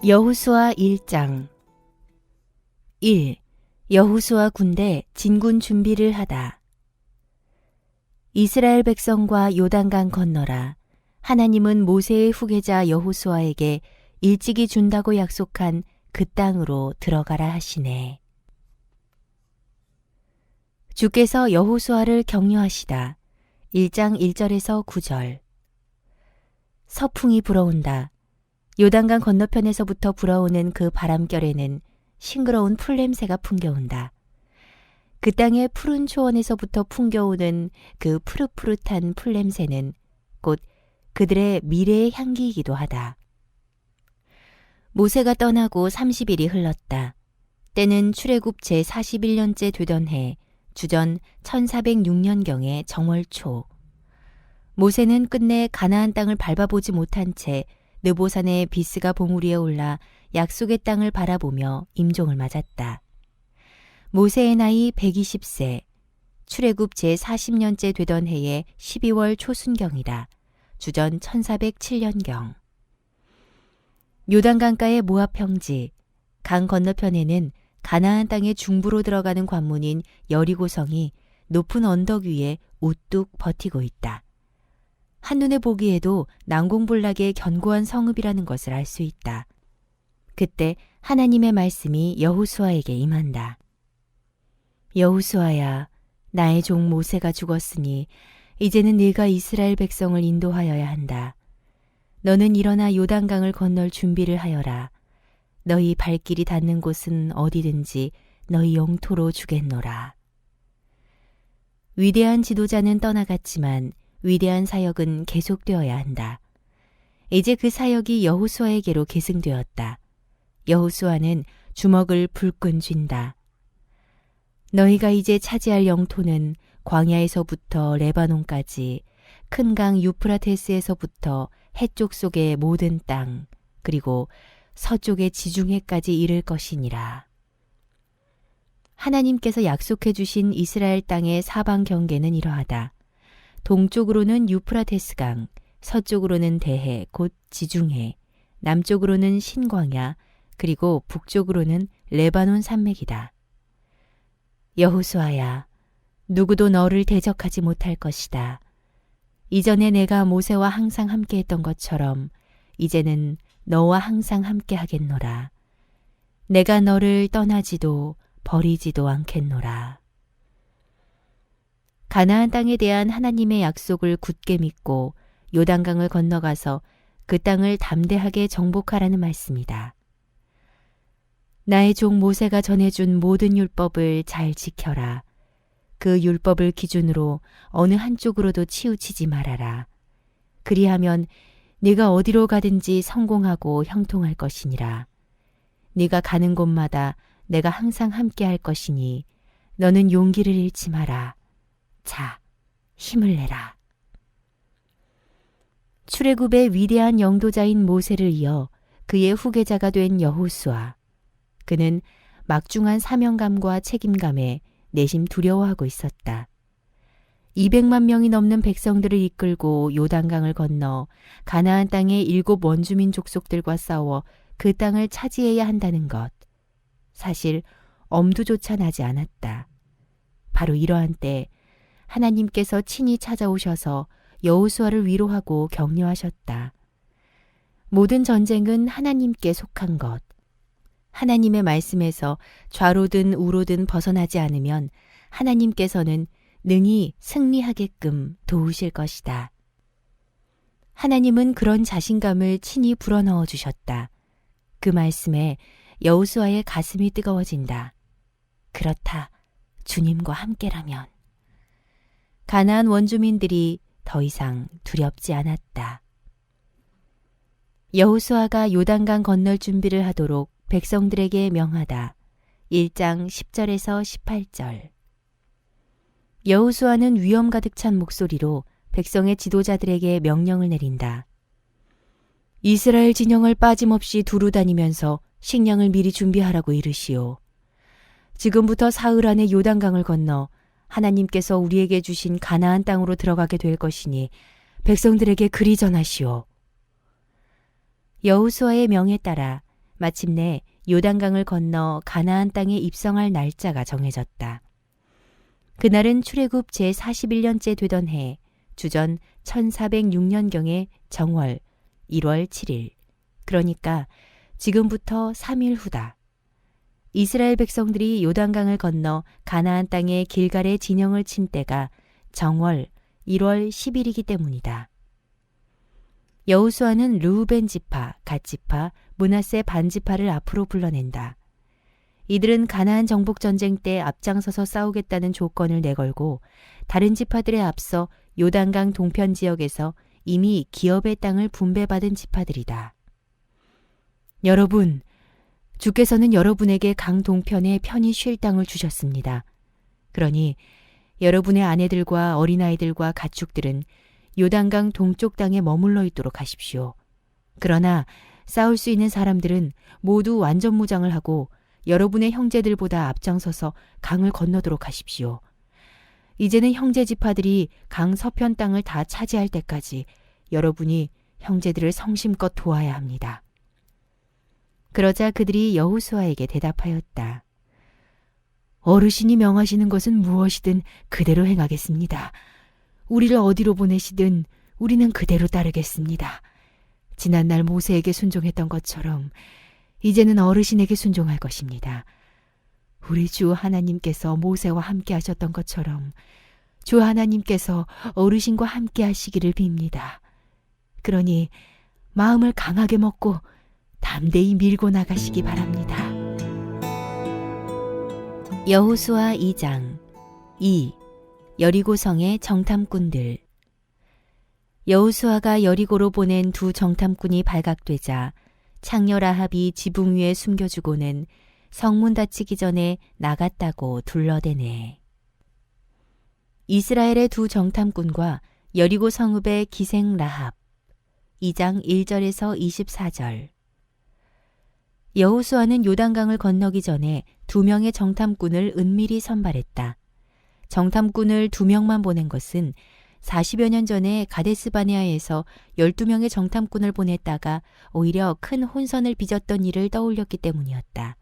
여호수아 1장 1. 여호수아 군대 진군 준비를 하다. 이스라엘 백성과 요단강 건너라. 하나님은 모세의 후계자 여호수아에게 일찍이 준다고 약속한 그 땅으로 들어가라 하시네. 주께서 여호수아를 격려하시다. 1장 1절에서 9절. 서풍이 불어온다. 요단강 건너편에서부터 불어오는 그 바람결에는 싱그러운 풀냄새가 풍겨온다. 그 땅의 푸른 초원에서부터 풍겨오는 그 푸릇푸릇한 풀냄새는 곧 그들의 미래의 향기이기도 하다. 모세가 떠나고 30일이 흘렀다. 때는 출애굽 제41년째 되던 해 주전 1406년경의 정월 초. 모세는 끝내 가나안 땅을 밟아보지 못한 채 느보산의 비스가 봉우리 위에 올라 약속의 땅을 바라보며 임종을 맞았다. 모세의 나이 120세, 출애굽 제40년째 되던 해의 12월 초순경이라 주전 1407년경. 요단강가의 모압 평지, 강 건너편에는 가나안 땅의 중부로 들어가는 관문인 여리고성이 높은 언덕 위에 우뚝 버티고 있다. 한눈에 보기에도 난공불락의 견고한 성읍이라는 것을 알 수 있다. 그때 하나님의 말씀이 여호수아에게 임한다. 여호수아야, 나의 종 모세가 죽었으니 이제는 네가 이스라엘 백성을 인도하여야 한다. 너는 일어나 요단강을 건널 준비를 하여라. 너희 발길이 닿는 곳은 어디든지 너희 영토로 주겠노라. 위대한 지도자는 떠나갔지만 위대한 사역은 계속되어야 한다. 이제 그 사역이 여호수아에게로 계승되었다. 여호수아는 주먹을 불끈 쥔다. 너희가 이제 차지할 영토는 광야에서부터 레바논까지, 큰 강 유프라테스에서부터 해쪽 속의 모든 땅, 그리고 서쪽의 지중해까지 이를 것이니라. 하나님께서 약속해 주신 이스라엘 땅의 사방 경계는 이러하다. 동쪽으로는 유프라테스강, 서쪽으로는 대해 곧 지중해, 남쪽으로는 신광야, 그리고 북쪽으로는 레바논 산맥이다. 여호수아야, 누구도 너를 대적하지 못할 것이다. 이전에 내가 모세와 항상 함께했던 것처럼 이제는 너와 항상 함께 하겠노라. 내가 너를 떠나지도 버리지도 않겠노라. 가나안 땅에 대한 하나님의 약속을 굳게 믿고 요단강을 건너가서 그 땅을 담대하게 정복하라는 말씀이다. 나의 종 모세가 전해준 모든 율법을 잘 지켜라. 그 율법을 기준으로 어느 한쪽으로도 치우치지 말아라. 그리하면 네가 어디로 가든지 성공하고 형통할 것이니라. 네가 가는 곳마다 내가 항상 함께 할 것이니 너는 용기를 잃지 마라. 자, 힘을 내라. 출애굽의 위대한 영도자인 모세를 이어 그의 후계자가 된 여호수아. 그는 막중한 사명감과 책임감에 내심 두려워하고 있었다. 200만 명이 넘는 백성들을 이끌고 요단강을 건너 가나안 땅의 7 원주민 족속들과 싸워 그 땅을 차지해야 한다는 것. 사실 엄두조차 나지 않았다. 바로 이러한 때 하나님께서 친히 찾아오셔서 여호수아를 위로하고 격려하셨다. 모든 전쟁은 하나님께 속한 것. 하나님의 말씀에서 좌로든 우로든 벗어나지 않으면 하나님께서는 능히 승리하게끔 도우실 것이다. 하나님은 그런 자신감을 친히 불어넣어 주셨다. 그 말씀에 여호수아의 가슴이 뜨거워진다. 그렇다. 주님과 함께라면. 가나안 원주민들이 더 이상 두렵지 않았다. 여호수아가 요단강 건널 준비를 하도록 백성들에게 명하다. 1장 10절에서 18절. 여호수아는 위엄 가득 찬 목소리로 백성의 지도자들에게 명령을 내린다. 이스라엘 진영을 빠짐없이 두루 다니면서 식량을 미리 준비하라고 이르시오. 지금부터 사흘 안에 요단강을 건너 하나님께서 우리에게 주신 가나안 땅으로 들어가게 될 것이니 백성들에게 그리 전하시오. 여호수아의 명에 따라 마침내 요단강을 건너 가나안 땅에 입성할 날짜가 정해졌다. 그날은 출애굽 제41년째 되던 해 주전 1406년경의 정월 1월 7일, 그러니까 지금부터 3일 후다. 이스라엘 백성들이 요단강을 건너 가나안 땅의 길갈에 진영을 친 때가 정월 1월 10일이기 때문이다. 여호수아는 르우벤 지파, 갓 지파, 므낫세 반 지파를 앞으로 불러낸다. 이들은 가나안 정복 전쟁 때 앞장서서 싸우겠다는 조건을 내걸고 다른 지파들에 앞서 요단강 동편 지역에서 이미 기업의 땅을 분배받은 지파들이다. 여러분, 주께서는 여러분에게 강 동편에 편히 쉴 땅을 주셨습니다. 그러니 여러분의 아내들과 어린아이들과 가축들은 요단강 동쪽 땅에 머물러 있도록 하십시오. 그러나 싸울 수 있는 사람들은 모두 완전 무장을 하고 여러분의 형제들보다 앞장서서 강을 건너도록 하십시오. 이제는 형제 지파들이 강 서편 땅을 다 차지할 때까지 여러분이 형제들을 성심껏 도와야 합니다. 그러자 그들이 여호수아에게 대답하였다. 어르신이 명하시는 것은 무엇이든 그대로 행하겠습니다. 우리를 어디로 보내시든 우리는 그대로 따르겠습니다. 지난날 모세에게 순종했던 것처럼 이제는 어르신에게 순종할 것입니다. 우리 주 하나님께서 모세와 함께 하셨던 것처럼 주 하나님께서 어르신과 함께 하시기를 빕니다. 그러니 마음을 강하게 먹고 담대히 밀고 나가시기 바랍니다. 여호수아 2장 2. 여리고성의 정탐꾼들. 여호수아가 여리고로 보낸 두 정탐꾼이 발각되자 창녀 라합이 지붕 위에 숨겨주고는 성문 닫히기 전에 나갔다고 둘러대네. 이스라엘의 두 정탐꾼과 여리고 성읍의 기생 라합. 2장 1절에서 24절. 여호수아는 요단강을 건너기 전에 2명의 정탐꾼을 은밀히 선발했다. 정탐꾼을 2명만 보낸 것은 40여 년 전에 가데스바네아에서 12명의 정탐꾼을 보냈다가 오히려 큰 혼선을 빚었던 일을 떠올렸기 때문이었다.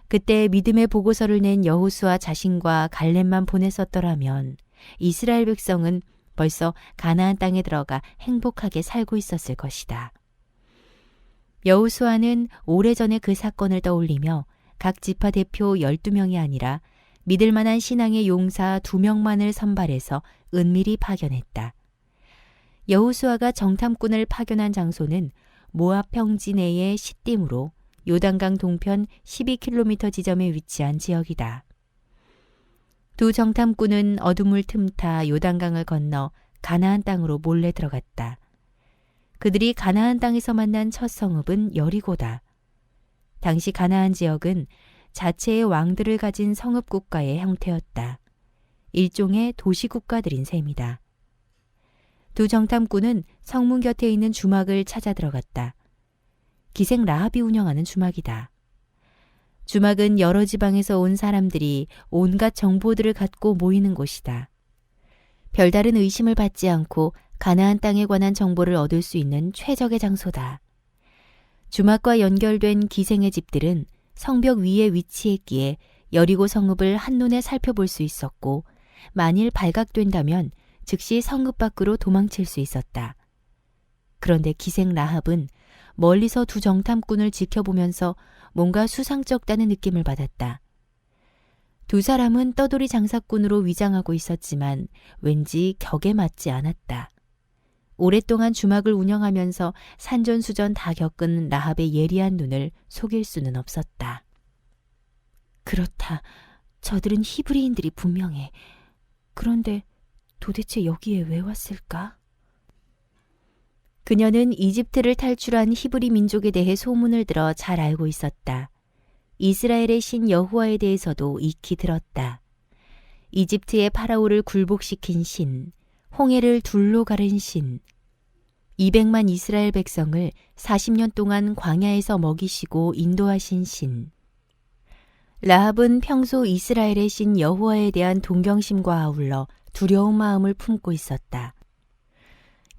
그때 믿음의 보고서를 낸 여호수아 자신과 갈렙만 보냈었더라면 이스라엘 백성은 벌써 가나안 땅에 들어가 행복하게 살고 있었을 것이다. 여호수아는 오래전에 그 사건을 떠올리며 각 지파 대표 12명이 아니라 믿을 만한 신앙의 용사 2명만을 선발해서 은밀히 파견했다. 여호수아가 정탐꾼을 파견한 장소는 모압 평지 내의 시딤으로 요단강 동편 12km 지점에 위치한 지역이다. 두 정탐꾼은 어둠을 틈타 요단강을 건너 가나안 땅으로 몰래 들어갔다. 그들이 가나안 땅에서 만난 첫 성읍은 여리고다. 당시 가나안 지역은 자체의 왕들을 가진 성읍 국가의 형태였다. 일종의 도시국가들인 셈이다. 두 정탐꾼은 성문 곁에 있는 주막을 찾아 들어갔다. 기생 라합이 운영하는 주막이다. 주막은 여러 지방에서 온 사람들이 온갖 정보들을 갖고 모이는 곳이다. 별다른 의심을 받지 않고 가나안 땅에 관한 정보를 얻을 수 있는 최적의 장소다. 주막과 연결된 기생의 집들은 성벽 위에 위치했기에 여리고 성읍을 한눈에 살펴볼 수 있었고 만일 발각된다면 즉시 성읍 밖으로 도망칠 수 있었다. 그런데 기생 라합은 멀리서 두 정탐꾼을 지켜보면서 뭔가 수상쩍다는 느낌을 받았다. 두 사람은 떠돌이 장사꾼으로 위장하고 있었지만 왠지 격에 맞지 않았다. 오랫동안 주막을 운영하면서 산전수전 다 겪은 라합의 예리한 눈을 속일 수는 없었다. 그렇다. 저들은 히브리인들이 분명해. 그런데 도대체 여기에 왜 왔을까? 그녀는 이집트를 탈출한 히브리 민족에 대해 소문을 들어 잘 알고 있었다. 이스라엘의 신 여호와에 대해서도 익히 들었다. 이집트의 파라오를 굴복시킨 신, 홍해를 둘로 가른 신, 200만 이스라엘 백성을 40년 동안 광야에서 먹이시고 인도하신 신. 라합은 평소 이스라엘의 신 여호와에 대한 동경심과 아울러 두려운 마음을 품고 있었다.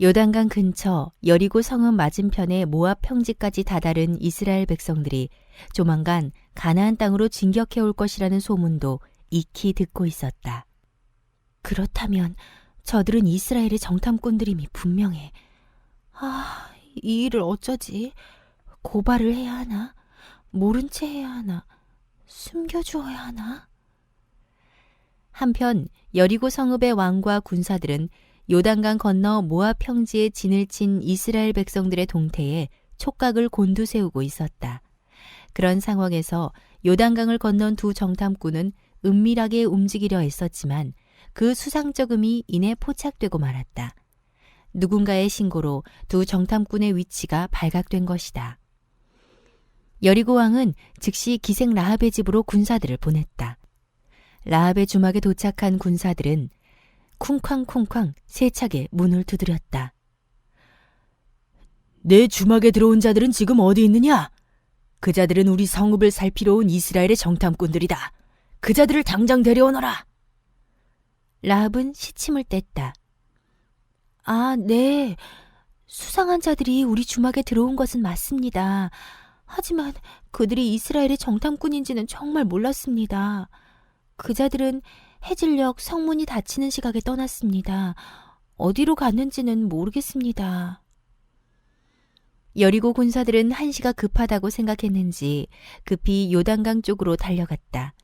요단강 근처 여리고 성읍 맞은편의 모압 평지까지 다다른 이스라엘 백성들이 조만간 가나안 땅으로 진격해 올 것이라는 소문도 익히 듣고 있었다. 그렇다면 저들은 이스라엘의 정탐꾼들임이 분명해. 이 일을 어쩌지? 고발을 해야 하나? 모른 채 해야 하나? 숨겨주어야 하나? 한편 여리고 성읍의 왕과 군사들은 요단강 건너 모압 평지에 진을 친 이스라엘 백성들의 동태에 촉각을 곤두세우고 있었다. 그런 상황에서 요단강을 건넌 두 정탐꾼은 은밀하게 움직이려 했었지만 그 수상쩍음이 이내 포착되고 말았다. 누군가의 신고로 두 정탐꾼의 위치가 발각된 것이다. 여리고 왕은 즉시 기생 라합의 집으로 군사들을 보냈다. 라합의 주막에 도착한 군사들은 쿵쾅쿵쾅 세차게 문을 두드렸다. 내 주막에 들어온 자들은 지금 어디 있느냐? 그 자들은 우리 성읍을 살피러 온 이스라엘의 정탐꾼들이다. 그 자들을 당장 데려오너라. 라합은 시침을 뗐다. 네. 수상한 자들이 우리 주막에 들어온 것은 맞습니다. 하지만 그들이 이스라엘의 정탐꾼인지는 정말 몰랐습니다. 그 자들은 해질녘 성문이 닫히는 시각에 떠났습니다. 어디로 갔는지는 모르겠습니다. 여리고 군사들은 한시가 급하다고 생각했는지 급히 요단강 쪽으로 달려갔다.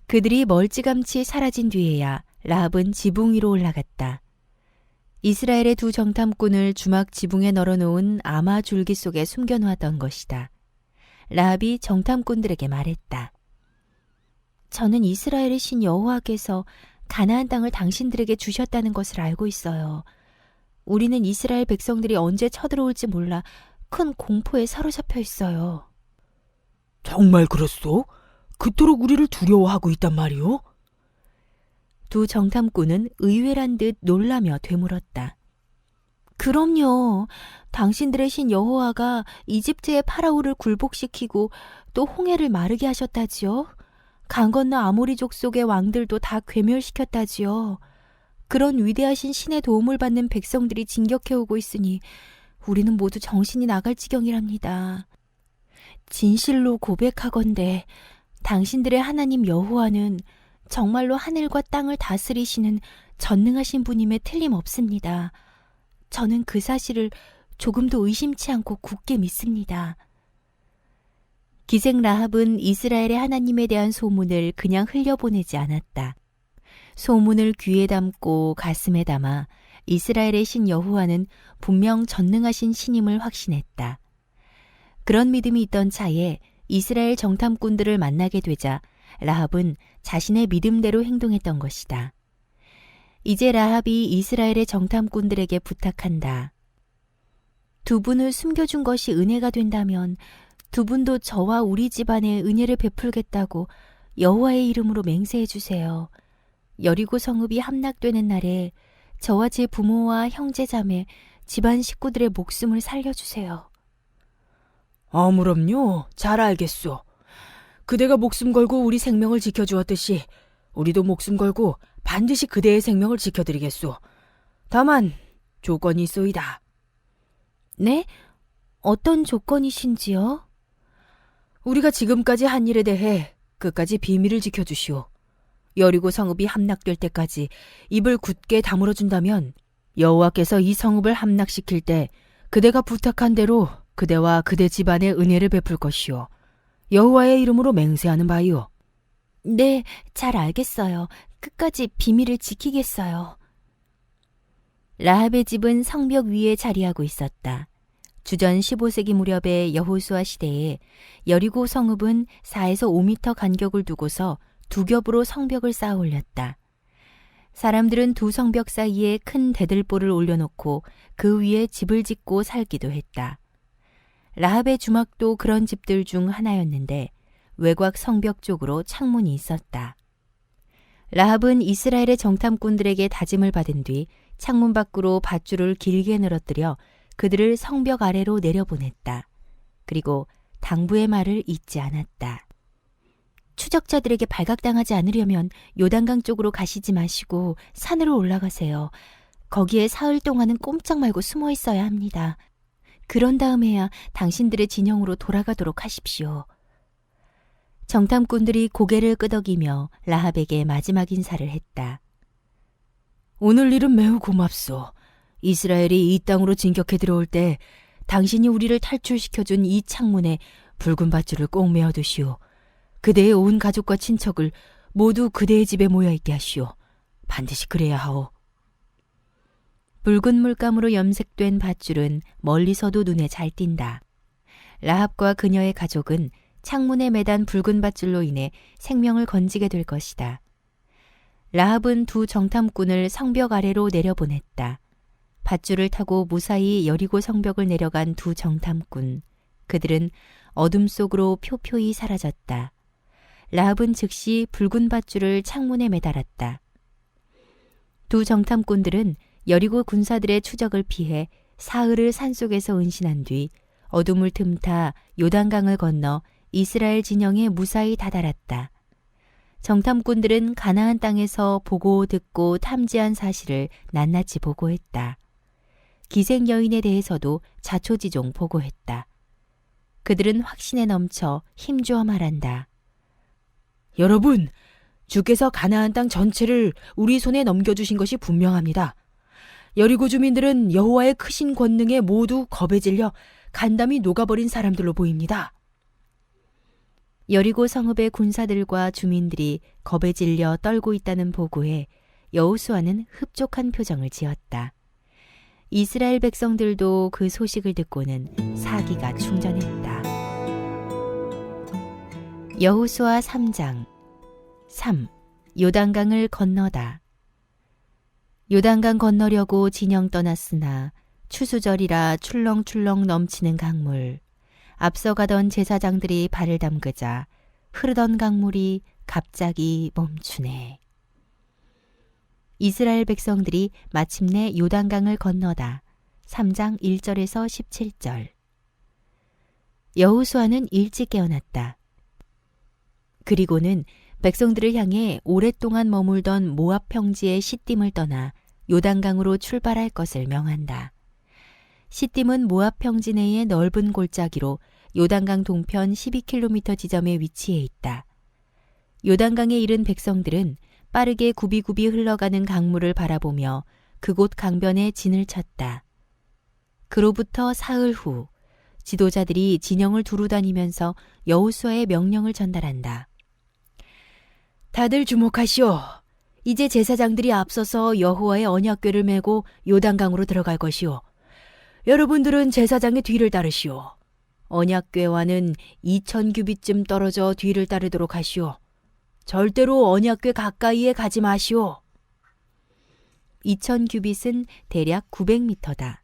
그들이 멀찌감치 사라진 뒤에야 라합은 지붕 위로 올라갔다. 이스라엘의 두 정탐꾼을 주막 지붕에 널어놓은 아마 줄기 속에 숨겨놓았던 것이다. 라합이 정탐꾼들에게 말했다. 저는 이스라엘의 신 여호와께서 가나안 땅을 당신들에게 주셨다는 것을 알고 있어요. 우리는 이스라엘 백성들이 언제 쳐들어올지 몰라 큰 공포에 사로잡혀 있어요. 정말 그렇소? 그토록 우리를 두려워하고 있단 말이오? 두 정탐꾼은 의외란 듯 놀라며 되물었다. 그럼요. 당신들의 신 여호와가 이집트의 파라오를 굴복시키고 또 홍해를 마르게 하셨다지요. 강 건너 아모리족 속의 왕들도 다 괴멸시켰다지요. 그런 위대하신 신의 도움을 받는 백성들이 진격해오고 있으니 우리는 모두 정신이 나갈 지경이랍니다. 진실로 고백하건대 당신들의 하나님 여호와는 정말로 하늘과 땅을 다스리시는 전능하신 분임에 틀림없습니다. 저는 그 사실을 조금도 의심치 않고 굳게 믿습니다. 기생 라합은 이스라엘의 하나님에 대한 소문을 그냥 흘려보내지 않았다. 소문을 귀에 담고 가슴에 담아 이스라엘의 신 여호와는 분명 전능하신 신임을 확신했다. 그런 믿음이 있던 차에 이스라엘 정탐꾼들을 만나게 되자 라합은 자신의 믿음대로 행동했던 것이다. 이제 라합이 이스라엘의 정탐꾼들에게 부탁한다. 두 분을 숨겨준 것이 은혜가 된다면 두 분도 저와 우리 집안에 은혜를 베풀겠다고 여호와의 이름으로 맹세해 주세요. 여리고 성읍이 함락되는 날에 저와 제 부모와 형제 자매, 집안 식구들의 목숨을 살려주세요. 아무럼요. 잘 알겠소. 그대가 목숨 걸고 우리 생명을 지켜주었듯이 우리도 목숨 걸고 반드시 그대의 생명을 지켜드리겠소. 다만 조건이 있소이다. 네? 어떤 조건이신지요? 우리가 지금까지 한 일에 대해 끝까지 비밀을 지켜주시오. 여리고 성읍이 함락될 때까지 입을 굳게 다물어준다면 여호와께서 이 성읍을 함락시킬 때 그대가 부탁한 대로 그대와 그대 집안에 은혜를 베풀 것이오. 여호와의 이름으로 맹세하는 바이오. 네, 잘 알겠어요. 끝까지 비밀을 지키겠어요. 라합의 집은 성벽 위에 자리하고 있었다. 주전 15세기 무렵의 여호수아 시대에 여리고 성읍은 4에서 5미터 간격을 두고서 두 겹으로 성벽을 쌓아 올렸다. 사람들은 두 성벽 사이에 큰 대들보를 올려놓고 그 위에 집을 짓고 살기도 했다. 라합의 주막도 그런 집들 중 하나였는데 외곽 성벽 쪽으로 창문이 있었다. 라합은 이스라엘의 정탐꾼들에게 다짐을 받은 뒤 창문 밖으로 밧줄을 길게 늘어뜨려 그들을 성벽 아래로 내려보냈다. 그리고 당부의 말을 잊지 않았다. 추적자들에게 발각당하지 않으려면 요단강 쪽으로 가시지 마시고 산으로 올라가세요. 거기에 사흘 동안은 꼼짝 말고 숨어 있어야 합니다. 그런 다음에야 당신들의 진영으로 돌아가도록 하십시오. 정탐꾼들이 고개를 끄덕이며 라합에게 마지막 인사를 했다. 오늘 일은 매우 고맙소. 이스라엘이 이 땅으로 진격해 들어올 때 당신이 우리를 탈출시켜준 이 창문에 붉은 밧줄을 꼭 메어두시오. 그대의 온 가족과 친척을 모두 그대의 집에 모여있게 하시오. 반드시 그래야 하오. 붉은 물감으로 염색된 밧줄은 멀리서도 눈에 잘 띈다. 라합과 그녀의 가족은 창문에 매단 붉은 밧줄로 인해 생명을 건지게 될 것이다. 라합은 두 정탐꾼을 성벽 아래로 내려보냈다. 밧줄을 타고 무사히 여리고 성벽을 내려간 두 정탐꾼. 그들은 어둠 속으로 표표히 사라졌다. 라합은 즉시 붉은 밧줄을 창문에 매달았다. 두 정탐꾼들은 여리고 군사들의 추적을 피해 사흘을 산속에서 은신한 뒤 어둠을 틈타 요단강을 건너 이스라엘 진영에 무사히 다다랐다. 정탐꾼들은 가나안 땅에서 보고 듣고 탐지한 사실을 낱낱이 보고했다. 기생 여인에 대해서도 자초지종 보고했다. 그들은 확신에 넘쳐 힘주어 말한다. 여러분, 주께서 가나안 땅 전체를 우리 손에 넘겨주신 것이 분명합니다. 여리고 주민들은 여호와의 크신 권능에 모두 겁에 질려 간담이 녹아버린 사람들로 보입니다. 여리고 성읍의 군사들과 주민들이 겁에 질려 떨고 있다는 보고에 여호수아는 흡족한 표정을 지었다. 이스라엘 백성들도 그 소식을 듣고는 사기가 충전했다. 여호수아 3장 3. 요단강을 건너다. 요단강 건너려고 진영 떠났으나 추수절이라 출렁출렁 넘치는 강물. 앞서가던 제사장들이 발을 담그자 흐르던 강물이 갑자기 멈추네. 이스라엘 백성들이 마침내 요단강을 건너다. 3장 1절에서 17절. 여호수아는 일찍 깨어났다. 그리고는 백성들을 향해 오랫동안 머물던 모압 평지의 시딤을 떠나 요단강으로 출발할 것을 명한다. 시딤은 모압 평지 내의 넓은 골짜기로 요단강 동편 12km 지점에 위치해 있다. 요단강에 이른 백성들은 빠르게 굽이굽이 흘러가는 강물을 바라보며 그곳 강변에 진을 쳤다. 그로부터 사흘 후 지도자들이 진영을 두루 다니면서 여호수아의 명령을 전달한다. 다들 주목하시오. 이제 제사장들이 앞서서 여호와의 언약궤를 메고 요단강으로 들어갈 것이오. 여러분들은 제사장의 뒤를 따르시오. 언약궤와는 2000규빗쯤 떨어져 뒤를 따르도록 하시오. 절대로 언약궤 가까이에 가지 마시오. 2000규빗은 대략 900m다.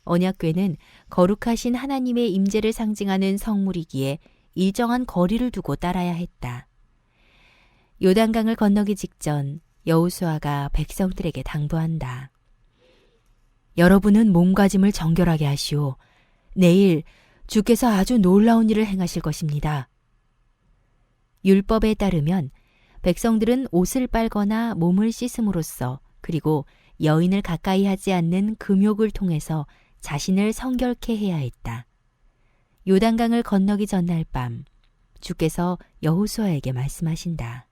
언약궤는 거룩하신 하나님의 임재를 상징하는 성물이기에 일정한 거리를 두고 따라야 했다. 요단강을 건너기 직전 여호수아가 백성들에게 당부한다. 여러분은 몸가짐을 정결하게 하시오. 내일 주께서 아주 놀라운 일을 행하실 것입니다. 율법에 따르면 백성들은 옷을 빨거나 몸을 씻음으로써 그리고 여인을 가까이 하지 않는 금욕을 통해서 자신을 성결케 해야 했다. 요단강을 건너기 전날 밤 주께서 여호수아에게 말씀하신다.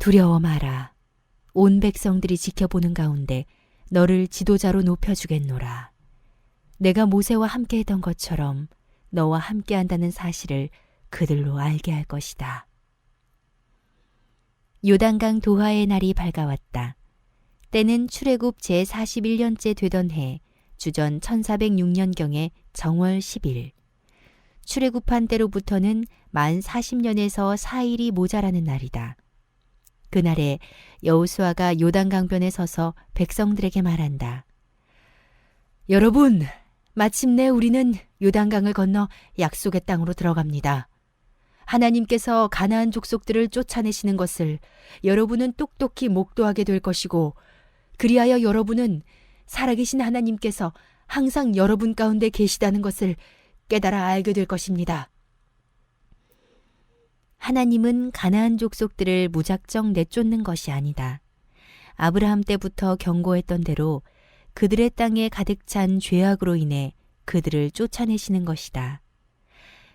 두려워 마라. 온 백성들이 지켜보는 가운데 너를 지도자로 높여주겠노라. 내가 모세와 함께했던 것처럼 너와 함께한다는 사실을 그들로 알게 할 것이다. 요단강 도하의 날이 밝아왔다. 때는 출애굽 제41년째 되던 해 주전 1406년경에 정월 10일. 출애굽한 때로부터는 만 40년에서 4일이 모자라는 날이다. 그날에 여호수아가 요단강변에 서서 백성들에게 말한다. 여러분, 마침내 우리는 요단강을 건너 약속의 땅으로 들어갑니다. 하나님께서 가나안 족속들을 쫓아내시는 것을 여러분은 똑똑히 목도하게 될 것이고 그리하여 여러분은 살아계신 하나님께서 항상 여러분 가운데 계시다는 것을 깨달아 알게 될 것입니다. 하나님은 가나안 족속들을 무작정 내쫓는 것이 아니다. 아브라함 때부터 경고했던 대로 그들의 땅에 가득 찬 죄악으로 인해 그들을 쫓아내시는 것이다.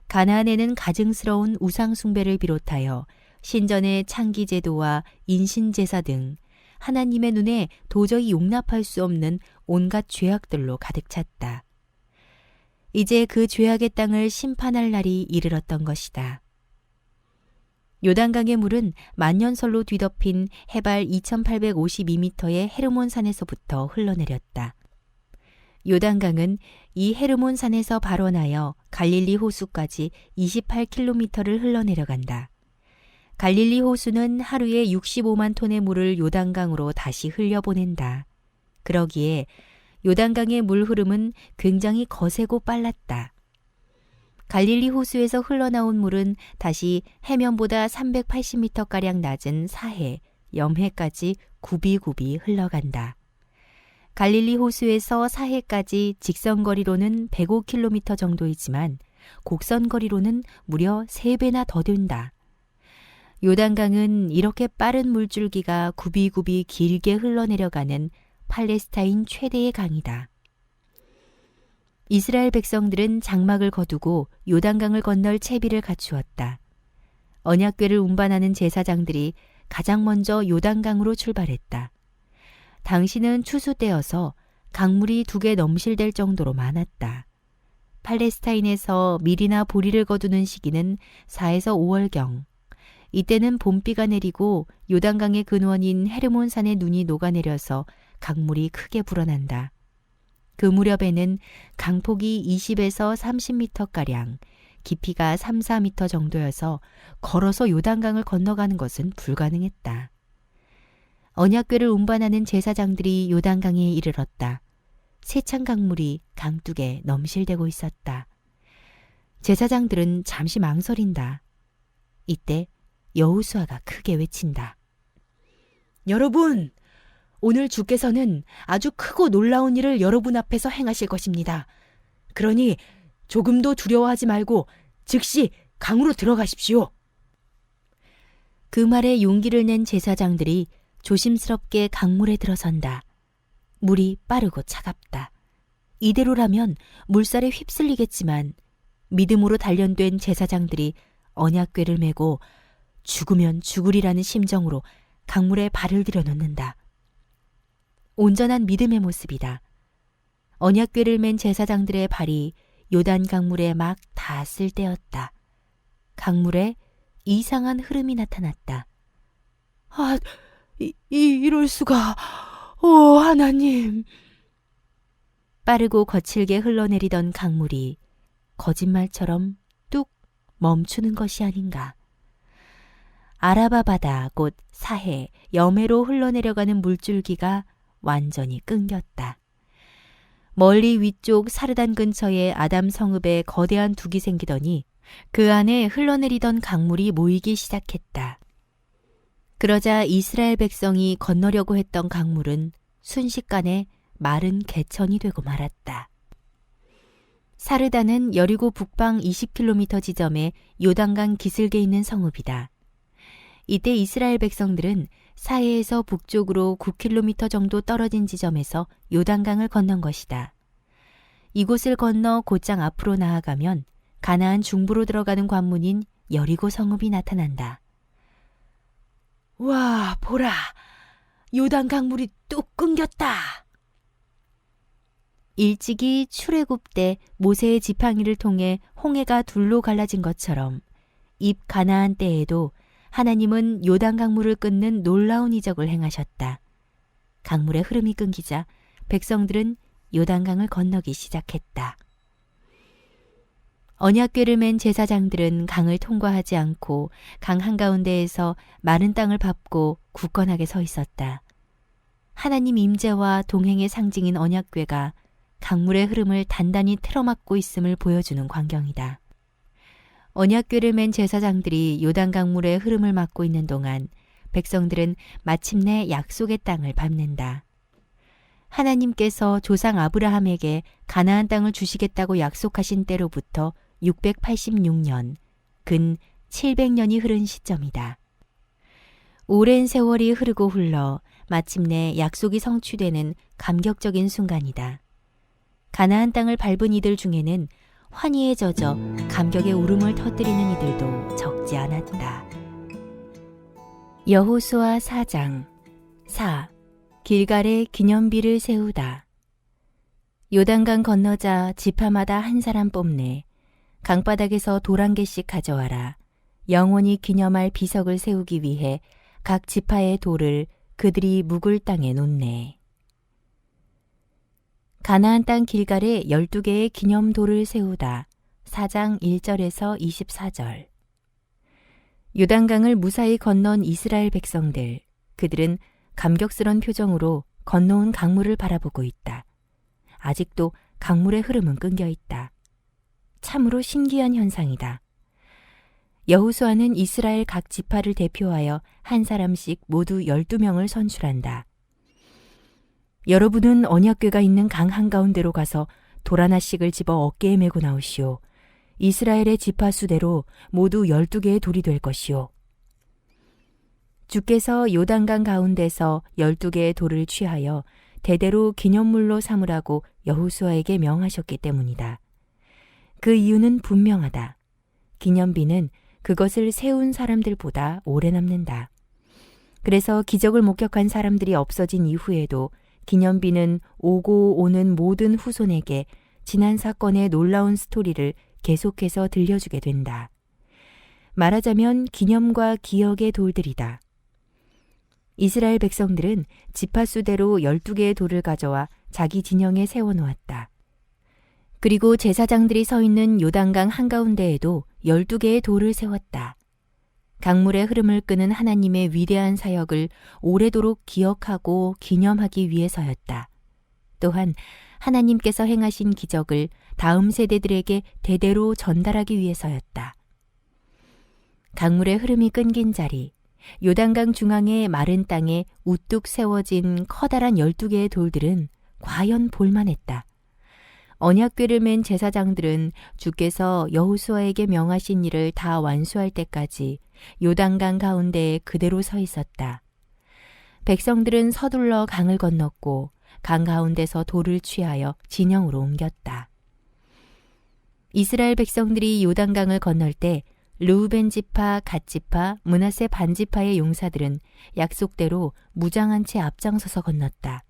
가나안에는 가증스러운 우상 숭배를 비롯하여 신전의 창기 제도와 인신 제사 등 하나님의 눈에 도저히 용납할 수 없는 온갖 죄악들로 가득 찼다. 이제 그 죄악의 땅을 심판할 날이 이르렀던 것이다. 요단강의 물은 만년설로 뒤덮인 해발 2852m의 헤르몬 산에서부터 흘러내렸다. 요단강은 이 헤르몬 산에서 발원하여 갈릴리 호수까지 28km를 흘러내려간다. 갈릴리 호수는 하루에 65만 톤의 물을 요단강으로 다시 흘려보낸다. 그러기에 요단강의 물 흐름은 굉장히 거세고 빨랐다. 갈릴리 호수에서 흘러나온 물은 다시 해면보다 380m가량 낮은 사해, 염해까지 굽이굽이 흘러간다. 갈릴리 호수에서 사해까지 직선거리로는 105km 정도이지만 곡선거리로는 무려 3배나 더 된다. 요단강은 이렇게 빠른 물줄기가 굽이굽이 길게 흘러내려가는 팔레스타인 최대의 강이다. 이스라엘 백성들은 장막을 거두고 요단강을 건널 채비를 갖추었다. 언약궤를 운반하는 제사장들이 가장 먼저 요단강으로 출발했다. 당시는 추수 때여서 강물이 2개 넘실댈 정도로 많았다. 팔레스타인에서 밀이나 보리를 거두는 시기는 4에서 5월경. 이때는 봄비가 내리고 요단강의 근원인 헤르몬산의 눈이 녹아내려서 강물이 크게 불어난다. 그 무렵에는 강폭이 20에서 30m가량, 깊이가 3, 4m 정도여서 걸어서 요단강을 건너가는 것은 불가능했다. 언약궤를 운반하는 제사장들이 요단강에 이르렀다. 세찬 강물이 강둑에 넘실대고 있었다. 제사장들은 잠시 망설인다. 이때 여호수아가 크게 외친다. 여러분! 오늘 주께서는 아주 크고 놀라운 일을 여러분 앞에서 행하실 것입니다. 그러니 조금도 두려워하지 말고 즉시 강으로 들어가십시오. 그 말에 용기를 낸 제사장들이 조심스럽게 강물에 들어선다. 물이 빠르고 차갑다. 이대로라면 물살에 휩쓸리겠지만 믿음으로 단련된 제사장들이 언약궤를 메고 죽으면 죽으리라는 심정으로 강물에 발을 들여놓는다. 온전한 믿음의 모습이다. 언약궤를 맨 제사장들의 발이 요단 강물에 막 닿았을 때였다. 강물에 이상한 흐름이 나타났다. 이럴 수가. 하나님. 빠르고 거칠게 흘러내리던 강물이 거짓말처럼 뚝 멈추는 것이 아닌가. 아라바 바다 곧 사해, 염해로 흘러내려가는 물줄기가 완전히 끊겼다. 멀리 위쪽 사르단 근처에 아담 성읍에 거대한 둑이 생기더니 그 안에 흘러내리던 강물이 모이기 시작했다. 그러자 이스라엘 백성이 건너려고 했던 강물은 순식간에 마른 개천이 되고 말았다. 사르단은 여리고 북방 20km 지점에 요단강 기슭에 있는 성읍이다. 이때 이스라엘 백성들은 사해에서 북쪽으로 9km 정도 떨어진 지점에서 요단강을 건넌 것이다. 이곳을 건너 곧장 앞으로 나아가면 가나안 중부로 들어가는 관문인 여리고 성읍이 나타난다. 와, 보라! 요단강 물이 뚝 끊겼다! 일찍이 출애굽 때 모세의 지팡이를 통해 홍해가 둘로 갈라진 것처럼 입 가나안 때에도 하나님은 요단 강물을 끊는 놀라운 이적을 행하셨다. 강물의 흐름이 끊기자 백성들은 요단강을 건너기 시작했다. 언약궤를 맨 제사장들은 강을 통과하지 않고 강 한가운데에서 마른 땅을 밟고 굳건하게 서 있었다. 하나님 임재와 동행의 상징인 언약궤가 강물의 흐름을 단단히 틀어막고 있음을 보여주는 광경이다. 언약궤를 맨 제사장들이 요단 강물의 흐름을 막고 있는 동안 백성들은 마침내 약속의 땅을 밟는다. 하나님께서 조상 아브라함에게 가나안 땅을 주시겠다고 약속하신 때로부터 686년, 근 700년이 흐른 시점이다. 오랜 세월이 흐르고 흘러 마침내 약속이 성취되는 감격적인 순간이다. 가나안 땅을 밟은 이들 중에는 환희에 젖어 감격의 울음을 터뜨리는 이들도 적지 않았다. 여호수아 4장 4. 길갈에 기념비를 세우다. 요단강 건너자 지파마다 한 사람 뽑내 강바닥에서 돌 한 개씩 가져와라. 영원히 기념할 비석을 세우기 위해 각 지파의 돌을 그들이 묵을 땅에 놓네. 가나안 땅 길갈에 12개의 기념돌을 세우다. 4장 1절에서 24절. 요단강을 무사히 건넌 이스라엘 백성들. 그들은 감격스런 표정으로 건너온 강물을 바라보고 있다. 아직도 강물의 흐름은 끊겨 있다. 참으로 신기한 현상이다. 여호수아는 이스라엘 각 지파를 대표하여 한 사람씩 모두 12명을 선출한다. 여러분은 언약궤가 있는 강 한가운데로 가서 돌 하나씩을 집어 어깨에 메고 나오시오. 이스라엘의 지파 수대로 모두 12개의 돌이 될 것이오. 주께서 요단강 가운데서 12개의 돌을 취하여 대대로 기념물로 삼으라고 여호수아에게 명하셨기 때문이다. 그 이유는 분명하다. 기념비는 그것을 세운 사람들보다 오래 남는다. 그래서 기적을 목격한 사람들이 없어진 이후에도 기념비는 오고 오는 모든 후손에게 지난 사건의 놀라운 스토리를 계속해서 들려주게 된다. 말하자면 기념과 기억의 돌들이다. 이스라엘 백성들은 지파수대로 12개의 돌을 가져와 자기 진영에 세워놓았다. 그리고 제사장들이 서 있는 요단강 한가운데에도 12개의 돌을 세웠다. 강물의 흐름을 끄는 하나님의 위대한 사역을 오래도록 기억하고 기념하기 위해서였다. 또한 하나님께서 행하신 기적을 다음 세대들에게 대대로 전달하기 위해서였다. 강물의 흐름이 끊긴 자리, 요단강 중앙의 마른 땅에 우뚝 세워진 커다란 12개의 돌들은 과연 볼만했다. 언약궤를 맨 제사장들은 주께서 여호수아에게 명하신 일을 다 완수할 때까지 요단강 가운데에 그대로 서 있었다. 백성들은 서둘러 강을 건넜고 강 가운데서 돌을 취하여 진영으로 옮겼다. 이스라엘 백성들이 요단강을 건널 때 르우벤 지파, 갓 지파, 므낫세 반 지파의 용사들은 약속대로 무장한 채 앞장서서 건넜다.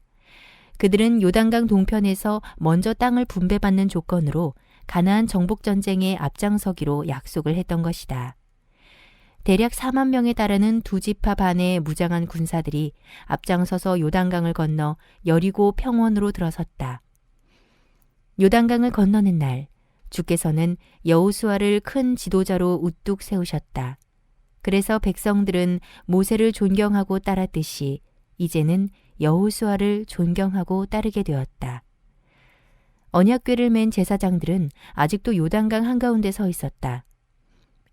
그들은 요단강 동편에서 먼저 땅을 분배받는 조건으로 가나안 정복 전쟁에 앞장서기로 약속을 했던 것이다. 대략 4만 명에 달하는 두 지파 반의 무장한 군사들이 앞장서서 요단강을 건너 여리고 평원으로 들어섰다. 요단강을 건너는 날 주께서는 여호수아를 큰 지도자로 우뚝 세우셨다. 그래서 백성들은 모세를 존경하고 따랐듯이 이제는 여호수아를 존경하고 따르게 되었다. 언약궤를 맨 제사장들은 아직도 요단강 한가운데 서 있었다.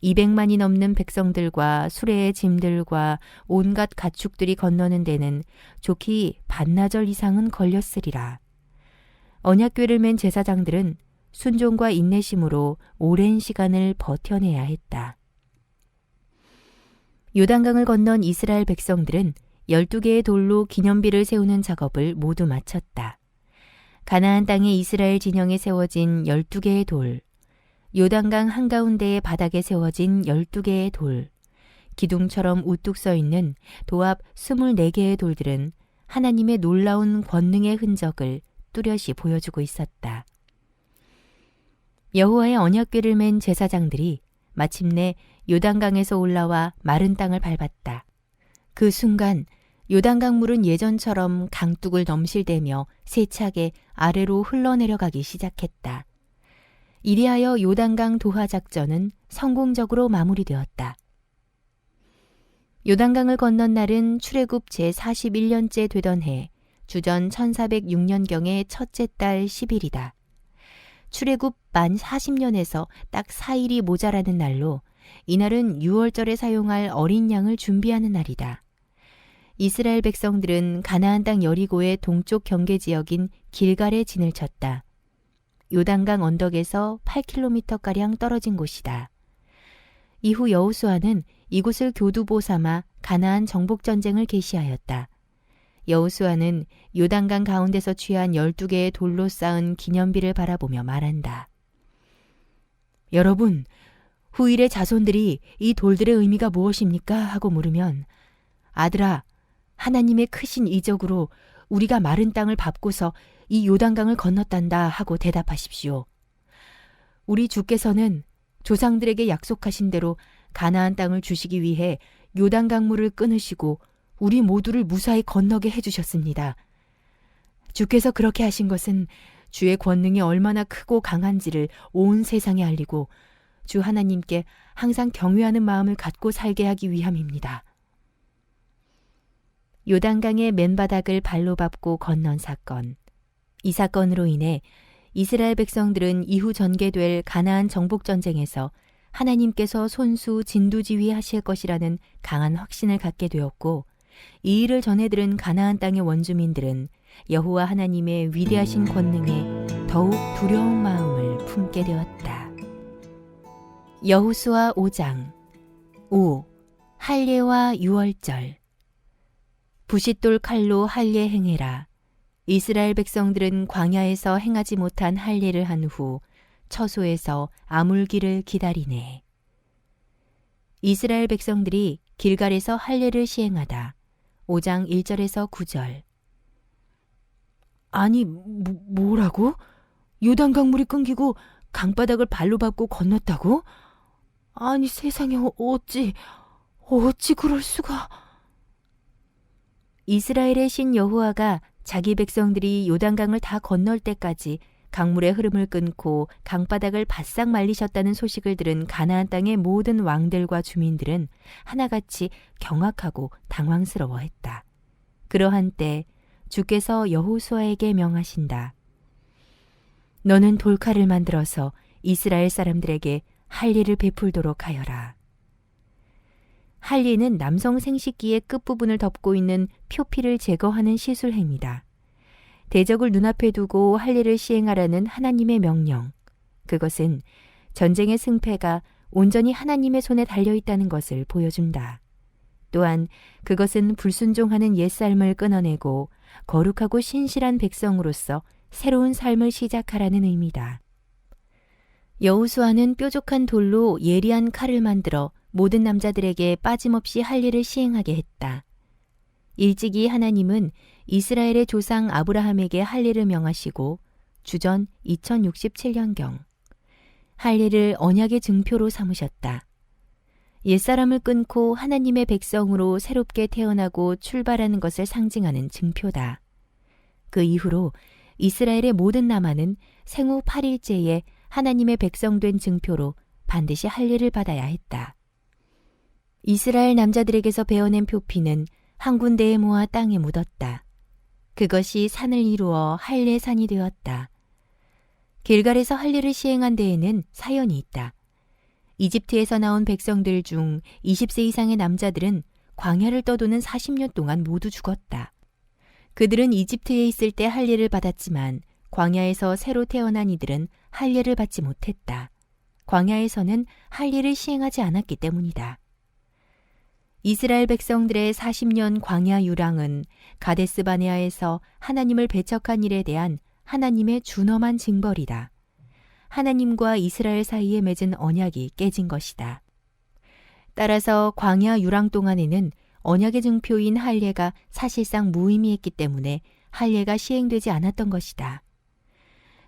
200만이 넘는 백성들과 수레의 짐들과 온갖 가축들이 건너는 데는 좋기 반나절 이상은 걸렸으리라. 언약궤를 맨 제사장들은 순종과 인내심으로 오랜 시간을 버텨내야 했다. 요단강을 건넌 이스라엘 백성들은 12개의 돌로 기념비를 세우는 작업을 모두 마쳤다. 가나안 땅의 이스라엘 진영에 세워진 12개의 돌, 요단강 한가운데의 바닥에 세워진 12개의 돌, 기둥처럼 우뚝 서 있는 도합 24개의 돌들은 하나님의 놀라운 권능의 흔적을 뚜렷이 보여주고 있었다. 여호와의 언약궤를 맨 제사장들이 마침내 요단강에서 올라와 마른 땅을 밟았다. 그 순간 요단강 물은 예전처럼 강둑을 넘실대며 세차게 아래로 흘러내려가기 시작했다. 이리하여 요단강 도하 작전은 성공적으로 마무리되었다. 요단강을 건넌 날은 출애굽 제41년째 되던 해 주전 1406년경의 첫째 달 10일이다. 출애굽 만 40년에서 딱 4일이 모자라는 날로 이날은 6월절에 사용할 어린 양을 준비하는 날이다. 이스라엘 백성들은 가나안 땅 여리고의 동쪽 경계 지역인 길갈에 진을 쳤다. 요단강 언덕에서 8km가량 떨어진 곳이다. 이후 여호수아는 이곳을 교두보 삼아 가나안 정복 전쟁을 개시하였다. 여호수아는 요단강 가운데서 취한 12개의 돌로 쌓은 기념비를 바라보며 말한다. 여러분, 후일의 자손들이 이 돌들의 의미가 무엇입니까? 하고 물으면 아들아, 하나님의 크신 이적으로 우리가 마른 땅을 밟고서 이 요단강을 건넜단다 하고 대답하십시오. 우리 주께서는 조상들에게 약속하신 대로 가나안 땅을 주시기 위해 요단강물을 끊으시고 우리 모두를 무사히 건너게 해주셨습니다. 주께서 그렇게 하신 것은 주의 권능이 얼마나 크고 강한지를 온 세상에 알리고 주 하나님께 항상 경외하는 마음을 갖고 살게 하기 위함입니다. 요단강의 맨바닥을 발로 밟고 건넌 사건. 이 사건으로 인해 이스라엘 백성들은 이후 전개될 가나안 정복전쟁에서 하나님께서 손수 진두지휘하실 것이라는 강한 확신을 갖게 되었고, 이 일을 전해 들은 가나안 땅의 원주민들은 여호와 하나님의 위대하신 권능에 더욱 두려운 마음을 품게 되었다. 여호수아 5장 5. 할례와 유월절. 부싯돌 칼로 할례 행해라. 이스라엘 백성들은 광야에서 행하지 못한 할례를 한 후 처소에서 아물기를 기다리네. 이스라엘 백성들이 길갈에서 할례를 시행하다. 5장 1절에서 9절. 아니, 뭐라고? 요단강물이 끊기고 강바닥을 발로 밟고 건넜다고? 아니, 세상에 어찌 그럴 수가. 이스라엘의 신 여호와가 자기 백성들이 요단강을 다 건널 때까지 강물의 흐름을 끊고 강바닥을 바싹 말리셨다는 소식을 들은 가나안 땅의 모든 왕들과 주민들은 하나같이 경악하고 당황스러워했다. 그러한 때 주께서 여호수아에게 명하신다. 너는 돌칼을 만들어서 이스라엘 사람들에게 할례를 베풀도록 하여라. 할례는 남성 생식기의 끝부분을 덮고 있는 표피를 제거하는 시술행위다. 대적을 눈앞에 두고 할례를 시행하라는 하나님의 명령. 그것은 전쟁의 승패가 온전히 하나님의 손에 달려있다는 것을 보여준다. 또한 그것은 불순종하는 옛삶을 끊어내고 거룩하고 신실한 백성으로서 새로운 삶을 시작하라는 의미다. 여호수아는 뾰족한 돌로 예리한 칼을 만들어 모든 남자들에게 빠짐없이 할례를 시행하게 했다. 일찍이 하나님은 이스라엘의 조상 아브라함에게 할례를 명하시고 주전 2067년경 할례를 언약의 증표로 삼으셨다. 옛사람을 끊고 하나님의 백성으로 새롭게 태어나고 출발하는 것을 상징하는 증표다. 그 이후로 이스라엘의 모든 남아는 생후 8일째에 하나님의 백성 된 증표로 반드시 할례를 받아야 했다. 이스라엘 남자들에게서 베어낸 표피는 한 군데에 모아 땅에 묻었다. 그것이 산을 이루어 할례산이 되었다. 길갈에서 할례를 시행한 데에는 사연이 있다. 이집트에서 나온 백성들 중 20세 이상의 남자들은 광야를 떠도는 40년 동안 모두 죽었다. 그들은 이집트에 있을 때 할례를 받았지만 광야에서 새로 태어난 이들은 할례를 받지 못했다. 광야에서는 할례를 시행하지 않았기 때문이다. 이스라엘 백성들의 40년 광야 유랑은 가데스 바네아에서 하나님을 배척한 일에 대한 하나님의 준엄한 징벌이다. 하나님과 이스라엘 사이에 맺은 언약이 깨진 것이다. 따라서 광야 유랑 동안에는 언약의 증표인 할례가 사실상 무의미했기 때문에 할례가 시행되지 않았던 것이다.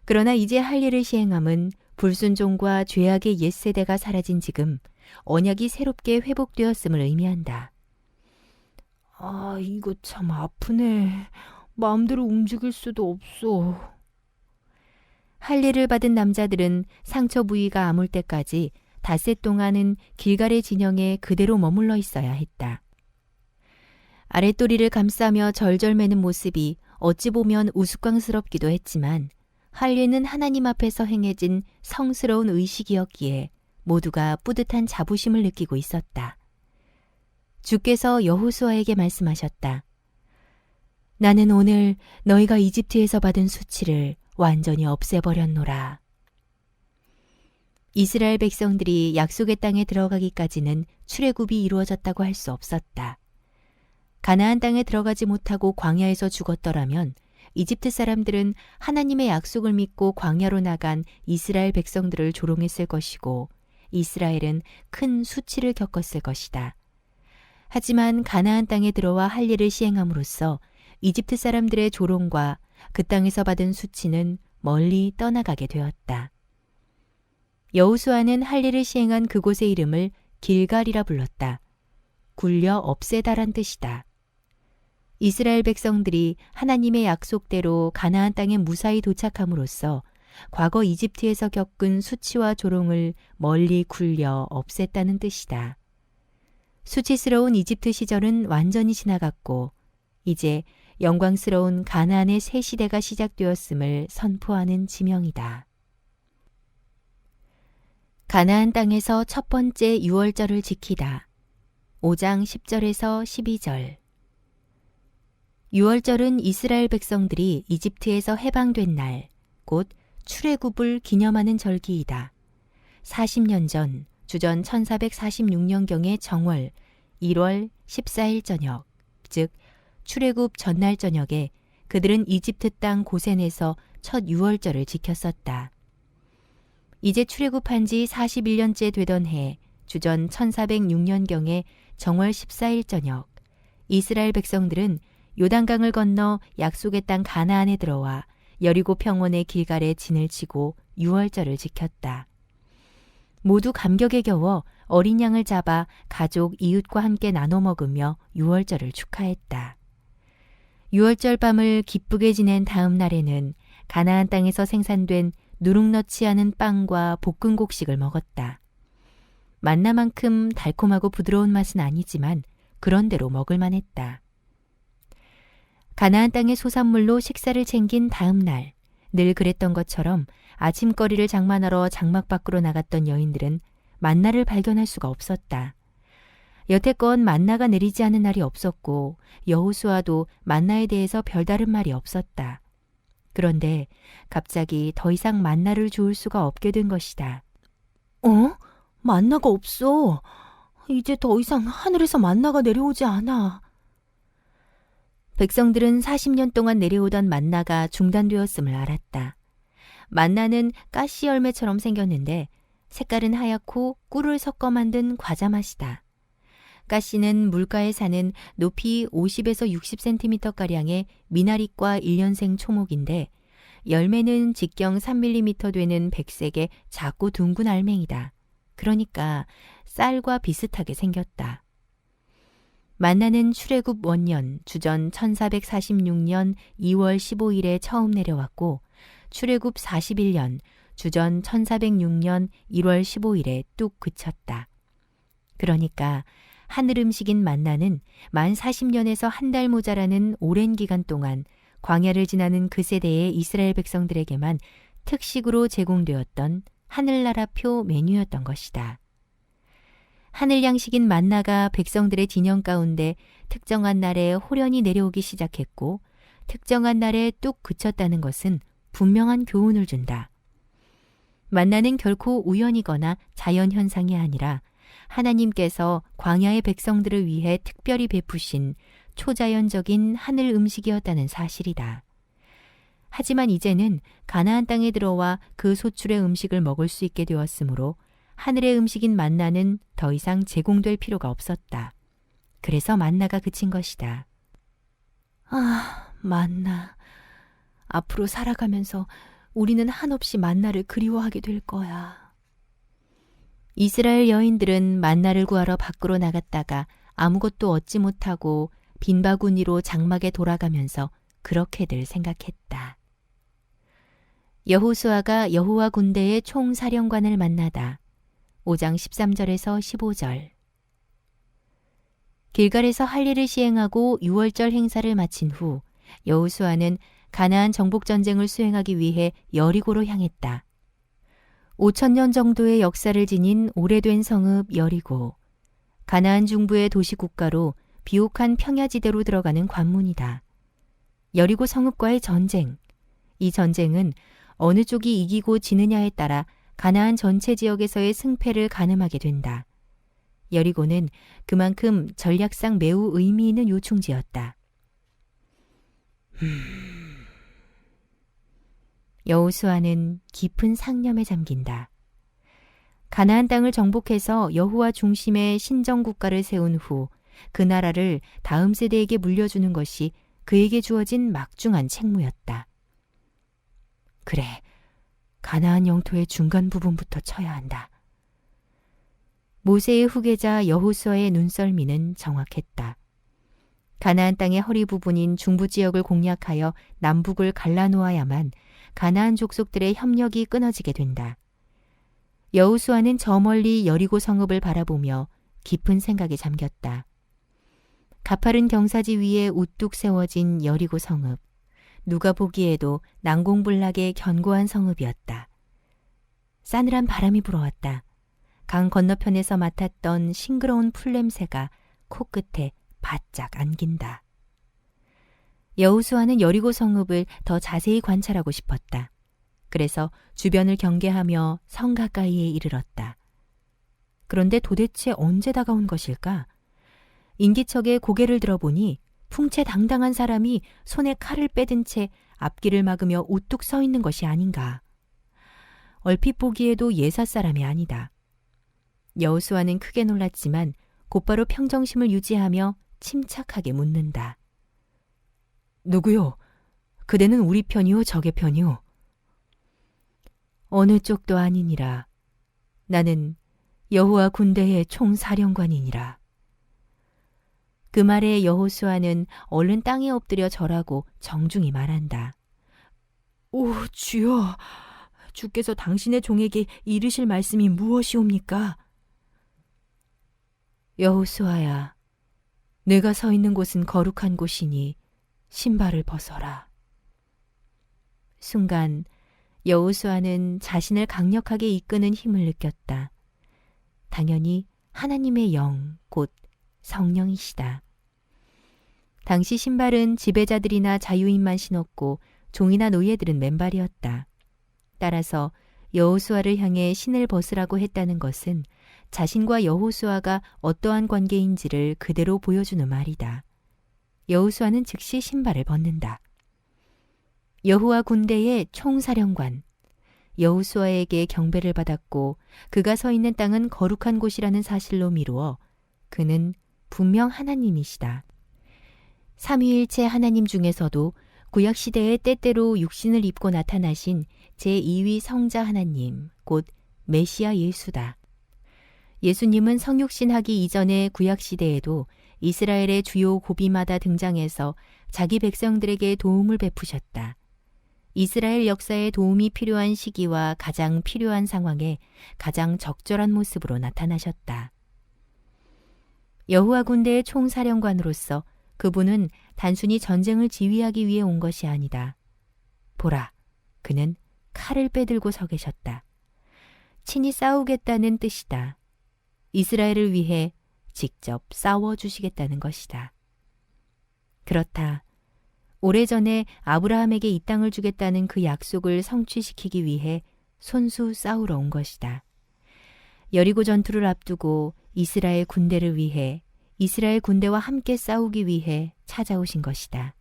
그러나 이제 할례를 시행함은 불순종과 죄악의 옛세대가 사라진 지금 언약이 새롭게 회복되었음을 의미한다. 아, 이거 참 아프네. 마음대로 움직일 수도 없어. 할례를 받은 남자들은 상처 부위가 아물 때까지 닷새 동안은 길갈의 진영에 그대로 머물러 있어야 했다. 아랫도리를 감싸며 절절매는 모습이 어찌 보면 우스꽝스럽기도 했지만 할례는 하나님 앞에서 행해진 성스러운 의식이었기에 모두가 뿌듯한 자부심을 느끼고 있었다. 주께서 여호수아에게 말씀하셨다. 나는 오늘 너희가 이집트에서 받은 수치를 완전히 없애버렸노라. 이스라엘 백성들이 약속의 땅에 들어가기까지는 출애굽이 이루어졌다고 할 수 없었다. 가나안 땅에 들어가지 못하고 광야에서 죽었더라면 이집트 사람들은 하나님의 약속을 믿고 광야로 나간 이스라엘 백성들을 조롱했을 것이고 이스라엘은 큰 수치를 겪었을 것이다. 하지만 가나안 땅에 들어와 할 일을 시행함으로써 이집트 사람들의 조롱과 그 땅에서 받은 수치는 멀리 떠나가게 되었다. 여호수아는 할 일을 시행한 그곳의 이름을 길갈이라 불렀다. 굴려 없애다란 뜻이다. 이스라엘 백성들이 하나님의 약속대로 가나안 땅에 무사히 도착함으로써 과거 이집트에서 겪은 수치와 조롱을 멀리 굴려 없앴다는 뜻이다. 수치스러운 이집트 시절은 완전히 지나갔고 이제 영광스러운 가나안의 새 시대가 시작되었음을 선포하는 지명이다. 가나안 땅에서 첫 번째 유월절을 지키다. 5장 10절에서 12절. 유월절은 이스라엘 백성들이 이집트에서 해방된 날, 곧 출애굽을 기념하는 절기이다. 40년 전, 주전 1446년경의 정월 1월 14일 저녁, 즉 출애굽 전날 저녁에 그들은 이집트 땅 고센에서 첫 유월절을 지켰었다. 이제 출애굽한 지 41년째 되던 해, 주전 1406년경의 정월 14일 저녁, 이스라엘 백성들은 요단강을 건너 약속의 땅 가나안에 들어와 여리고 평원의 길갈에 진을 치고 유월절을 지켰다. 모두 감격에 겨워 어린 양을 잡아 가족 이웃과 함께 나눠 먹으며 유월절을 축하했다. 유월절 밤을 기쁘게 지낸 다음 날에는 가나안 땅에서 생산된 누룩 넣지 않은 빵과 볶은 곡식을 먹었다. 만나만큼 달콤하고 부드러운 맛은 아니지만 그런대로 먹을만 했다. 가나안 땅의 소산물로 식사를 챙긴 다음 날, 늘 그랬던 것처럼 아침거리를 장만하러 장막 밖으로 나갔던 여인들은 만나를 발견할 수가 없었다. 여태껏 만나가 내리지 않은 날이 없었고 여호수아도 만나에 대해서 별다른 말이 없었다. 그런데 갑자기 더 이상 만나를 주울 수가 없게 된 것이다. 만나가 없어. 이제 더 이상 하늘에서 만나가 내려오지 않아. 백성들은 40년 동안 내려오던 만나가 중단되었음을 알았다. 만나는 가시 열매처럼 생겼는데 색깔은 하얗고 꿀을 섞어 만든 과자 맛이다. 가시는 물가에 사는 높이 50에서 60cm가량의 미나리과 1년생 초목인데 열매는 직경 3mm 되는 백색의 작고 둥근 알맹이다. 그러니까 쌀과 비슷하게 생겼다. 만나는 출애굽 원년 주전 1446년 2월 15일에 처음 내려왔고 출애굽 41년 주전 1406년 1월 15일에 뚝 그쳤다. 그러니까 하늘 음식인 만나는 만 40년에서 한 달 모자라는 오랜 기간 동안 광야를 지나는 그 세대의 이스라엘 백성들에게만 특식으로 제공되었던 하늘나라표 메뉴였던 것이다. 하늘 양식인 만나가 백성들의 진영 가운데 특정한 날에 호련히 내려오기 시작했고 특정한 날에 뚝 그쳤다는 것은 분명한 교훈을 준다. 만나는 결코 우연이거나 자연현상이 아니라 하나님께서 광야의 백성들을 위해 특별히 베푸신 초자연적인 하늘 음식이었다는 사실이다. 하지만 이제는 가나안 땅에 들어와 그 소출의 음식을 먹을 수 있게 되었으므로 하늘의 음식인 만나는 더 이상 제공될 필요가 없었다. 그래서 만나가 그친 것이다. 만나. 앞으로 살아가면서 우리는 한없이 만나를 그리워하게 될 거야. 이스라엘 여인들은 만나를 구하러 밖으로 나갔다가 아무것도 얻지 못하고 빈 바구니로 장막에 돌아가면서 그렇게들 생각했다. 여호수아가 여호와 군대의 총사령관을 만나다. 5장 13절에서 15절. 길갈에서 할 일을 시행하고 유월절 행사를 마친 후 여호수아는 가나안 정복 전쟁을 수행하기 위해 여리고로 향했다. 5,000년 정도의 역사를 지닌 오래된 성읍 여리고. 가나안 중부의 도시 국가로 비옥한 평야지대로 들어가는 관문이다. 여리고 성읍과의 전쟁. 이 전쟁은 어느 쪽이 이기고 지느냐에 따라 가나안 전체 지역에서의 승패를 가늠하게 된다. 여리고는 그만큼 전략상 매우 의미 있는 요충지였다. 여호수아는 깊은 상념에 잠긴다. 가나안 땅을 정복해서 여호와 중심의 신정 국가를 세운 후 그 나라를 다음 세대에게 물려주는 것이 그에게 주어진 막중한 책무였다. 그래, 가나안 영토의 중간 부분부터 쳐야 한다. 모세의 후계자 여호수아의 눈썰미는 정확했다. 가나안 땅의 허리 부분인 중부 지역을 공략하여 남북을 갈라놓아야만 가나안 족속들의 협력이 끊어지게 된다. 여호수아는 저 멀리 여리고 성읍을 바라보며 깊은 생각에 잠겼다. 가파른 경사지 위에 우뚝 세워진 여리고 성읍. 누가 보기에도 난공불락의 견고한 성읍이었다. 싸늘한 바람이 불어왔다. 강 건너편에서 맡았던 싱그러운 풀냄새가 코끝에 바짝 안긴다. 여호수아는 여리고 성읍을 더 자세히 관찰하고 싶었다. 그래서 주변을 경계하며 성 가까이에 이르렀다. 그런데 도대체 언제 다가온 것일까? 인기척에 고개를 들어보니 풍채당당한 사람이 손에 칼을 빼든 채 앞길을 막으며 우뚝 서 있는 것이 아닌가. 얼핏 보기에도 예사 사람이 아니다. 여호수아는 크게 놀랐지만 곧바로 평정심을 유지하며 침착하게 묻는다. 누구요? 그대는 우리 편이요, 적의 편이요? 어느 쪽도 아니니라. 나는 여호와 군대의 총사령관이니라. 그 말에 여호수아는 얼른 땅에 엎드려 절하고 정중히 말한다. 오, 주여, 주께서 당신의 종에게 이르실 말씀이 무엇이옵니까? 여호수아야, 내가 서 있는 곳은 거룩한 곳이니 신발을 벗어라. 순간 여호수아는 자신을 강력하게 이끄는 힘을 느꼈다. 당연히 하나님의 영, 곧 성령이시다. 당시 신발은 지배자들이나 자유인만 신었고 종이나 노예들은 맨발이었다. 따라서 여호수아를 향해 신을 벗으라고 했다는 것은 자신과 여호수아가 어떠한 관계인지를 그대로 보여주는 말이다. 여호수아는 즉시 신발을 벗는다. 여호와 군대의 총사령관, 여호수아에게 경배를 받았고 그가 서 있는 땅은 거룩한 곳이라는 사실로 미루어 그는 분명 하나님이시다. 삼위일체 하나님 중에서도 구약시대에 때때로 육신을 입고 나타나신 제2위 성자 하나님, 곧 메시아 예수다. 예수님은 성육신하기 이전의 구약시대에도 이스라엘의 주요 고비마다 등장해서 자기 백성들에게 도움을 베푸셨다. 이스라엘 역사에 도움이 필요한 시기와 가장 필요한 상황에 가장 적절한 모습으로 나타나셨다. 여호와 군대의 총사령관으로서 그분은 단순히 전쟁을 지휘하기 위해 온 것이 아니다. 보라, 그는 칼을 빼들고 서 계셨다. 친히 싸우겠다는 뜻이다. 이스라엘을 위해 직접 싸워주시겠다는 것이다. 그렇다. 오래전에 아브라함에게 이 땅을 주겠다는 그 약속을 성취시키기 위해 손수 싸우러 온 것이다. 여리고 전투를 앞두고 이스라엘 군대를 위해 이스라엘 군대와 함께 싸우기 위해 찾아오신 것이다.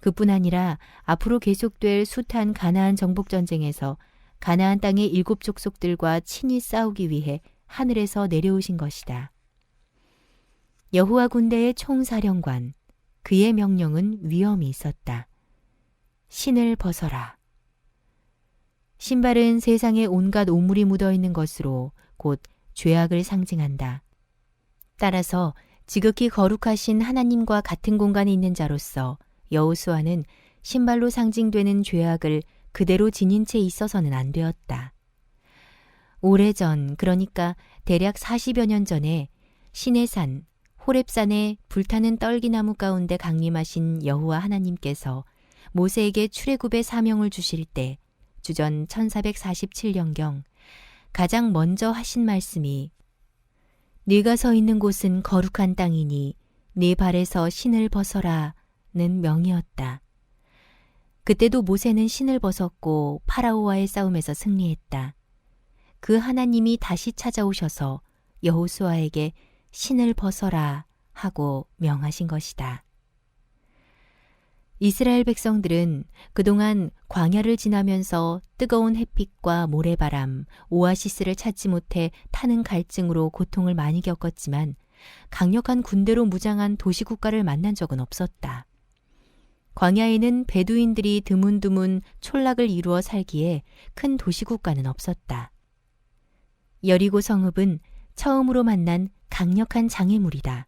그뿐 아니라 앞으로 계속될 숱한 가나안 정복 전쟁에서 가나안 땅의 7 족속들과 친히 싸우기 위해 하늘에서 내려오신 것이다. 여호와 군대의 총사령관, 그의 명령은 위엄이 있었다. 신을 벗어라. 신발은 세상에 온갖 오물이 묻어있는 것으로 곧 죄악을 상징한다. 따라서 지극히 거룩하신 하나님과 같은 공간에 있는 자로서 여호수아는 신발로 상징되는 죄악을 그대로 지닌 채 있어서는 안 되었다. 오래전, 그러니까 대략 40여 년 전에 시내산, 호렙산의 불타는 떨기나무 가운데 강림하신 여호와 하나님께서 모세에게 출애굽의 사명을 주실 때 주전 1447년경 가장 먼저 하신 말씀이 네가 서 있는 곳은 거룩한 땅이니 네 발에서 신을 벗어라는 명이었다. 그때도 모세는 신을 벗었고 파라오와의 싸움에서 승리했다. 그 하나님이 다시 찾아오셔서 여호수아에게 신을 벗어라 하고 명하신 것이다. 이스라엘 백성들은 그동안 광야를 지나면서 뜨거운 햇빛과 모래바람, 오아시스를 찾지 못해 타는 갈증으로 고통을 많이 겪었지만 강력한 군대로 무장한 도시국가를 만난 적은 없었다. 광야에는 베두인들이 드문드문 촌락을 이루어 살기에 큰 도시국가는 없었다. 여리고 성읍은 처음으로 만난 강력한 장애물이다.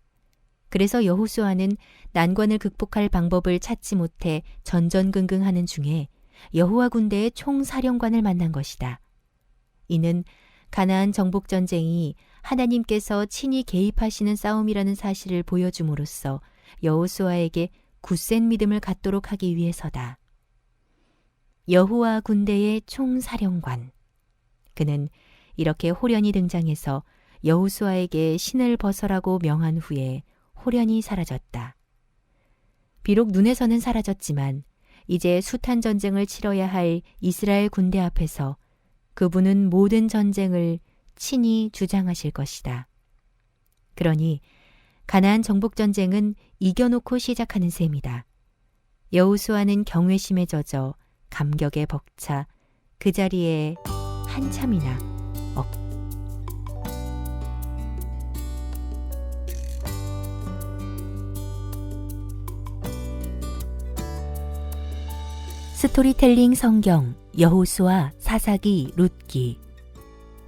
그래서 여호수아는 난관을 극복할 방법을 찾지 못해 전전긍긍하는 중에 여호와 군대의 총사령관을 만난 것이다. 이는 가나안 정복 전쟁이 하나님께서 친히 개입하시는 싸움이라는 사실을 보여줌으로써 여호수아에게 굳센 믿음을 갖도록 하기 위해서다. 여호와 군대의 총사령관. 그는 이렇게 호련히 등장해서 여호수아에게 신을 벗어라고 명한 후에 호련히 사라졌다. 비록 눈에서는 사라졌지만 이제 숱한 전쟁을 치러야 할 이스라엘 군대 앞에서 그분은 모든 전쟁을 친히 주장하실 것이다. 그러니 가나안 정복 전쟁은 이겨놓고 시작하는 셈이다. 여호수아는 경외심에 젖어 감격에 벅차 그 자리에 한참이나 스토리텔링 성경 여호수아 사사기 룻기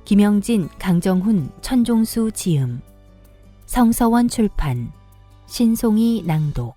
김영진 강정훈 천종수 지음 성서원 출판 신송이 낭독